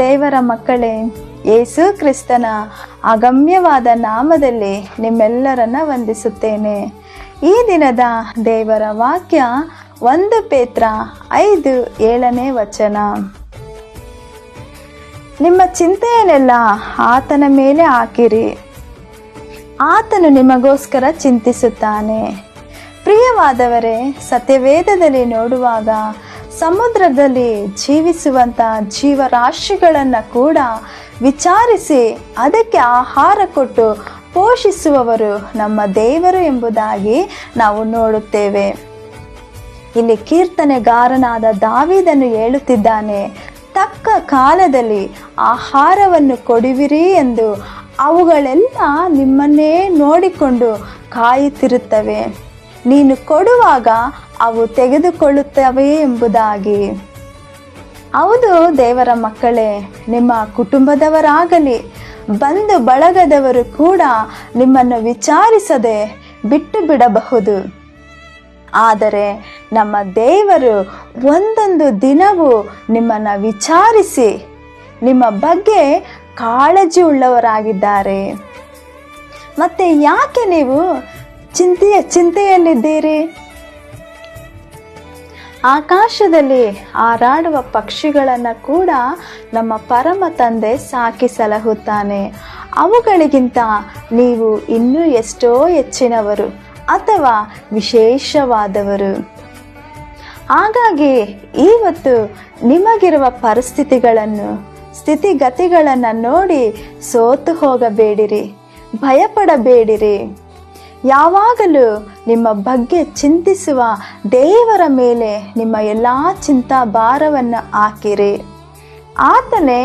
ದೇವರ ಮಕ್ಕಳೇ, ಯೇಸು ಕ್ರಿಸ್ತನ ಅಗಮ್ಯವಾದ ನಾಮದಲ್ಲಿ ನಿಮ್ಮೆಲ್ಲರನ್ನ ವಂದಿಸುತ್ತೇನೆ. ಈ ದಿನದ ದೇವರ ವಾಕ್ಯ 1 ಪೇತ್ರ 5:7 ನಿಮ್ಮ ಚಿಂತೆಯನ್ನೆಲ್ಲ ಆತನ ಮೇಲೆ ಹಾಕಿರಿ, ಆತನು ನಿಮಗೋಸ್ಕರ ಚಿಂತಿಸುತ್ತಾನೆ. ಪ್ರಿಯವಾದವರೇ, ಸತ್ಯವೇದದಲ್ಲಿ ನೋಡುವಾಗ ಸಮುದ್ರದಲ್ಲಿ ಜೀವಿಸುವಂಥ ಜೀವರಾಶಿಗಳನ್ನು ಕೂಡ ವಿಚಾರಿಸಿ ಅದಕ್ಕೆ ಆಹಾರ ಕೊಟ್ಟು ಪೋಷಿಸುವವರು ನಮ್ಮ ದೇವರು ಎಂಬುದಾಗಿ ನಾವು ನೋಡುತ್ತೇವೆ. ಇಲ್ಲಿ ಕೀರ್ತನೆಗಾರನಾದ ದಾವೀದನು ಹೇಳುತ್ತಿದ್ದಾನೆ, ತಕ್ಕ ಕಾಲದಲ್ಲಿ ಆಹಾರವನ್ನು ಕೊಡುವಿರಿ ಎಂದು. ಅವುಗಳೆಲ್ಲ ನಿಮ್ಮನ್ನೇ ನೋಡಿಕೊಂಡು ಕಾಯುತ್ತಿರುತ್ತವೆ, ನೀನು ಕೊಡುವಾಗ ಅವು ತೆಗೆದುಕೊಳ್ಳುತ್ತವೆ ಎಂಬುದಾಗಿ. ಹೌದು ದೇವರ ಮಕ್ಕಳೇ, ನಿಮ್ಮ ಕುಟುಂಬದವರಾಗಲಿ ಬಂಧು ಬಳಗದವರು ಕೂಡ ನಿಮ್ಮನ್ನು ವಿಚಾರಿಸದೆ ಬಿಟ್ಟು ಬಿಡಬಹುದು. ಆದರೆ ನಮ್ಮ ದೇವರು ಒಂದೊಂದು ದಿನವೂ ನಿಮ್ಮನ್ನು ವಿಚಾರಿಸಿ ನಿಮ್ಮ ಬಗ್ಗೆ ಕಾಳಜಿ ಉಳ್ಳವರಾಗಿದ್ದಾರೆ. ಮತ್ತೆ ಯಾಕೆ ನೀವು ಚಿಂತೆಯಲ್ಲಿದ್ದೀರಿ? ಆಕಾಶದಲ್ಲಿ ಹಾರಾಡುವ ಪಕ್ಷಿಗಳನ್ನು ಕೂಡ ನಮ್ಮ ಪರಮ ತಂದೆ ಸಾಕಿ ಸಲಹುತ್ತಾನೆ. ಅವುಗಳಿಗಿಂತ ನೀವು ಇನ್ನೂ ಎಷ್ಟೋ ಹೆಚ್ಚಿನವರು ಅಥವಾ ವಿಶೇಷವಾದವರು. ಹಾಗಾಗಿ ಇವತ್ತು ನಿಮಗಿರುವ ಪರಿಸ್ಥಿತಿಗಳನ್ನು, ಸ್ಥಿತಿಗತಿಗಳನ್ನು ನೋಡಿ ಸೋತು ಹೋಗಬೇಡಿರಿ, ಭಯಪಡಬೇಡಿರಿ. ಯಾವಾಗಲೂ ನಿಮ್ಮ ಬಗ್ಗೆ ಚಿಂತಿಸುವ ದೇವರ ಮೇಲೆ ನಿಮ್ಮ ಎಲ್ಲ ಚಿಂತಾ ಭಾರವನ್ನು ಹಾಕಿರಿ. ಆತನೇ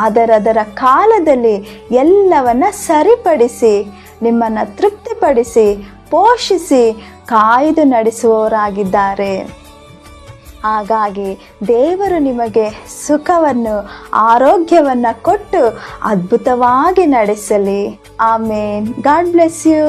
ಅದರದರ ಕಾಲದಲ್ಲಿ ಎಲ್ಲವನ್ನ ಸರಿಪಡಿಸಿ ನಿಮ್ಮನ್ನು ತೃಪ್ತಿಪಡಿಸಿ ಪೋಷಿಸಿ ಕಾಯ್ದು ನಡೆಸುವವರಾಗಿದ್ದಾರೆ. ಹಾಗಾಗಿ ದೇವರು ನಿಮಗೆ ಸುಖವನ್ನು, ಆರೋಗ್ಯವನ್ನು ಕೊಟ್ಟು ಅದ್ಭುತವಾಗಿ ನಡೆಸಲಿ. ಆಮೇನ್. God bless you.